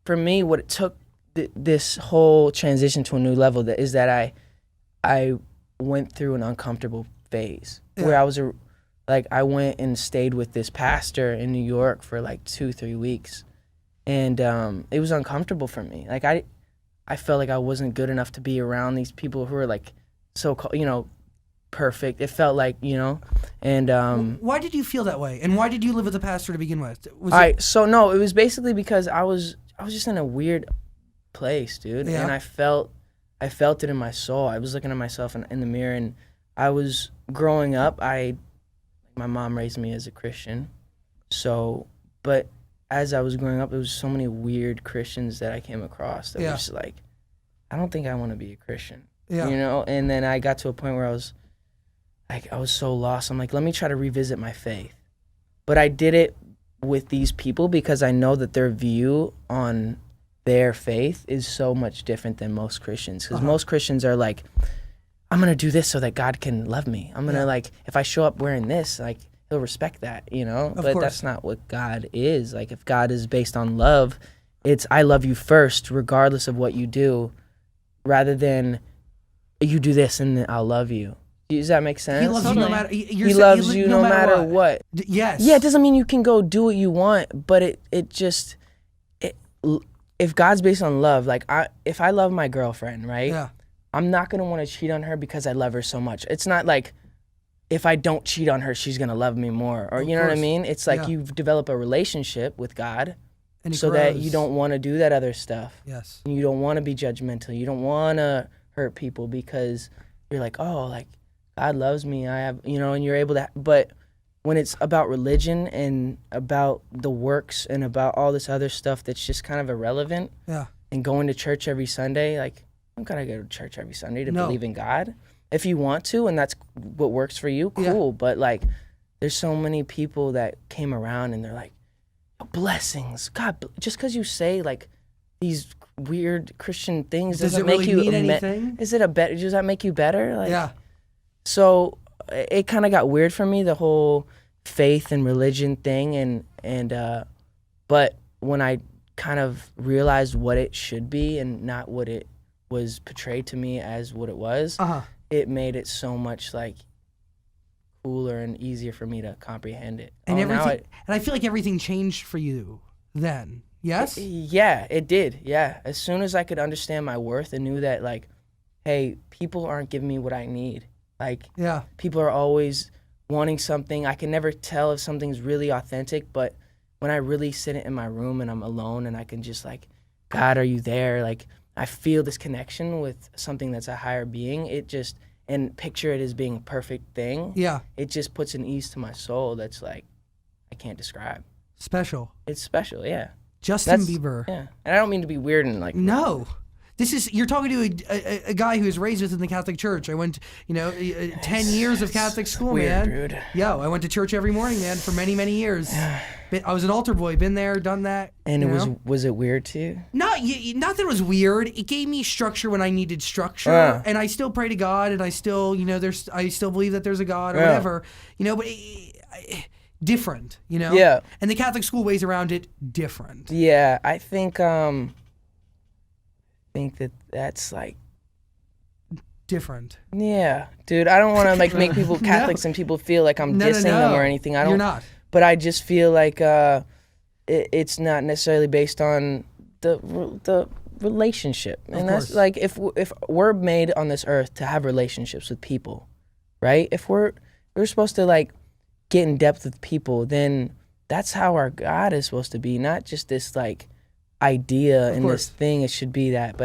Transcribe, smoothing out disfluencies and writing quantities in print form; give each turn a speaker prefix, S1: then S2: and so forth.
S1: for me, what it took this whole transition to a new level is that I went through an uncomfortable phase where I went and stayed with this pastor in New York for like 2-3 weeks, and it was uncomfortable for me. Like I felt like I wasn't good enough to be around these people who are like perfect. It felt like, and
S2: why did you feel that way, and why did you live with a pastor to begin with?
S1: So no, it was basically because I was just in a weird place, dude, and I felt it in my soul. I was looking at myself in the mirror, and I was growing up. My mom raised me as a Christian, but as I was growing up, there was so many weird Christians that I came across that was just like, I don't think I want to be a Christian, and then I got to a point where I was so lost. I'm like, let me try to revisit my faith. But I did it with these people because I know that their view on their faith is so much different than most Christians. Because most Christians are like, I'm going to do this so that God can love me. I'm going to like, if I show up wearing this, like, he'll respect that, But that's not what God is. Like, if God is based on love, it's I love you first, regardless of what you do, rather than you do this and then I'll love you. Does that make sense?
S2: He loves you no matter.
S1: He loves you no matter what.
S2: Yes.
S1: Yeah, it doesn't mean you can go do what you want, but if God's based on love, like if I love my girlfriend, right?
S2: Yeah.
S1: I'm not gonna want to cheat on her because I love her so much. It's not like if I don't cheat on her, she's gonna love me more, or you know what I mean? It's like you develop a relationship with God, and so that you don't want to do that other stuff.
S2: Yes.
S1: You don't want to be judgmental. You don't want to hurt people because you're like, oh, like God loves me. I have, and you're able to. But when it's about religion and about the works and about all this other stuff that's just kind of irrelevant, and going to church every Sunday, like, I'm gonna go to church every Sunday to believe in God. If you want to, and that's what works for you, cool. Yeah. But like, there's so many people that came around and they're like, blessings, God. Just because you say like these weird Christian things doesn't make you
S2: mean anything.
S1: Does that make you better? Like,
S2: yeah.
S1: So it kind of got weird for me, the whole faith and religion thing, but when I kind of realized what it should be and not what it was portrayed to me as what it was, it made it so much like cooler and easier for me to comprehend it.
S2: And and I feel like everything changed for you then. Yes?
S1: Yeah, it did. Yeah. As soon as I could understand my worth and knew that, like, hey, people aren't giving me what I need. Like, people are always wanting something. I can never tell if something's really authentic, but when I really sit in my room and I'm alone and I can just like, God, are you there? Like, I feel this connection with something that's a higher being. And picture it as being a perfect thing. Yeah. It just puts an ease to my soul that's like, I can't describe.
S2: Special.
S1: It's special, yeah.
S2: Justin Bieber.
S1: Yeah. And I don't mean to be weird and like.
S2: No. You're talking to a guy who was raised within the Catholic Church. I went, 10 years of Catholic school,
S1: weird,
S2: man.
S1: Dude.
S2: Yo, I went to church every morning, man, for many, many years. I was an altar boy, been there, done that.
S1: And was it weird to you?
S2: Not that it was weird. It gave me structure when I needed structure, and I still pray to God, and I still, I still believe that there's a God or whatever, but different, Yeah. And the Catholic school ways around it different.
S1: Yeah, I think that's like
S2: different.
S1: Yeah, dude. I don't want to like make people Catholics and people feel like I'm dissing them or anything.
S2: You're not.
S1: But I just feel like it's not necessarily based on the relationship, and that's like if we're made on this earth to have relationships with people, right? If we're supposed to like get in depth with people, then that's how our God is supposed to be, not just this like idea and this thing. It should be that, but